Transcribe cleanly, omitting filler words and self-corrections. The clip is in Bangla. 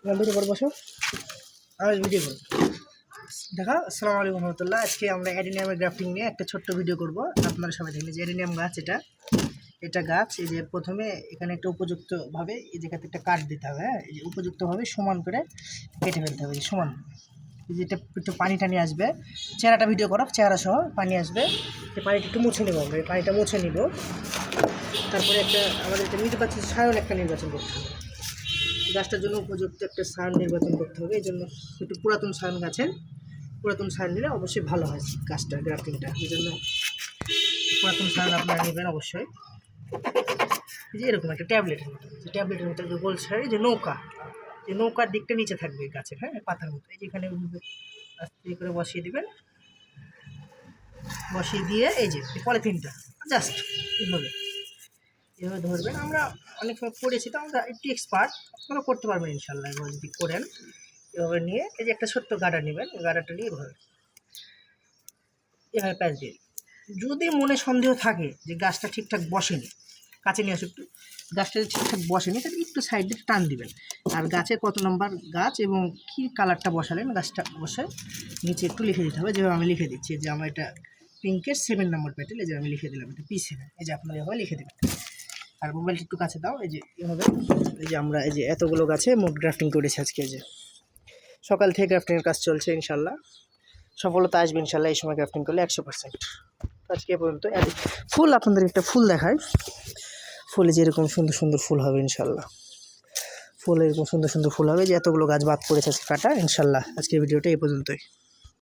হ্যাঁ, ভিডিও করে বসো, আমি ভিডিও করবো। দেখা। আসসালামু আলাইকুম রহমতুল্লাহ। আজকে আমরা অ্যাডিনিয়ামের গ্রাফটিং নিয়ে একটা ছোট্ট ভিডিও করব। আপনারা সবাই দেখলেন যে অ্যাডিনিয়াম গাছ, এটা গাছ। এই যে প্রথমে এখানে একটা উপযুক্তভাবে এই জায়গাতে একটা কাট দিতে হবে। হ্যাঁ, এই যে উপযুক্তভাবে সমান করে কেটে ফেলতে হবে, সমান। এই যে এটা একটু পানি টানি আসবে, চেহারাটা ভিডিও করো, চেহারা সহ পানি আসবে। এই পানিটা একটু মুছে নেবো আমরা, এই পানিটা মুছে নিব। তারপরে আমাদের একটা নির্বাচন সায়ন নির্বাচন করতে হবে। গাছটার জন্য উপযুক্ত একটা সায়ন নির্বাচন করতে হবে। এই জন্য একটু পুরাতন সায়ন সায়ন নিলে অবশ্যই ভালো হয় গাছটা, গ্রাফটিংটা। এই জন্য পুরাতন সায়ন আপনারা নেবেন অবশ্যই। এই যে এরকম একটা ট্যাবলেটের মতো, ট্যাবলেটের মতো যে গোল সাইড, যে নৌকার দিকটা নিচে থাকবে গাছের, হ্যাঁ, পাতার মতো। এই যে এখানে আস্তে করে বসিয়ে দেবেন, বসিয়ে দিয়ে এই যে পলিথিনটা জাস্ট এভাবে ধরবেন। আমরা অনেক সময় করেছি, তো আমরা একটু এক্সপার্ট, আপনারা করতে পারবেন ইনশাল্লাহ। এভাবে যদি করেন, এভাবে নিয়ে এই যে একটা ছোট্ট গাডা নেবেন, গাডাটা নিয়ে এভাবে প্যাচ দিয়ে, যদি মনে সন্দেহ থাকে যে গাছটা ঠিকঠাক বসেনি, কাছে নিয়ে আসে একটু, গাছটা ঠিকঠাক বসেনি তাহলে একটু সাইড দিয়ে টান দিবেন। আর গাছের কত নম্বর গাছ এবং কী কালারটা বসালেন গাছটা বসে নিচে একটু লিখে দিতে হবে, যেভাবে আমি লিখে দিচ্ছি। যে আমার এটা পিঙ্কের 7 নম্বর প্যাটেল, এই যে আমি লিখে দিলাম এটা P7। এই যে আপনারা এভাবে লিখে দেবেন। আর মোবাইলটা একটু কাছে দাও। এই যে এভাবে, এই যে আমরা এই যে এতগুলো গাছে মোট গ্রাফটিং করেছি আজকে। এই যে সকাল থেকে গ্রাফটিংয়ের কাজ চলছে, ইনশাল্লাহ সফলতা আসবে ইনশাল্লাহ। এই সময় গ্রাফটিং করলে 100%। আজকে পর্যন্ত ফুল, আপনাদের একটা ফুল দেখায়। ফুলে যেরকম সুন্দর সুন্দর ফুল হবে ইনশাল্লাহ, ফুল এরকম সুন্দর সুন্দর ফুল হবে। যে এতগুলো গাছ বাদ পড়েছে আজকে কাটা, ইনশাল্লাহ। আজকের ভিডিওটা এই পর্যন্তই।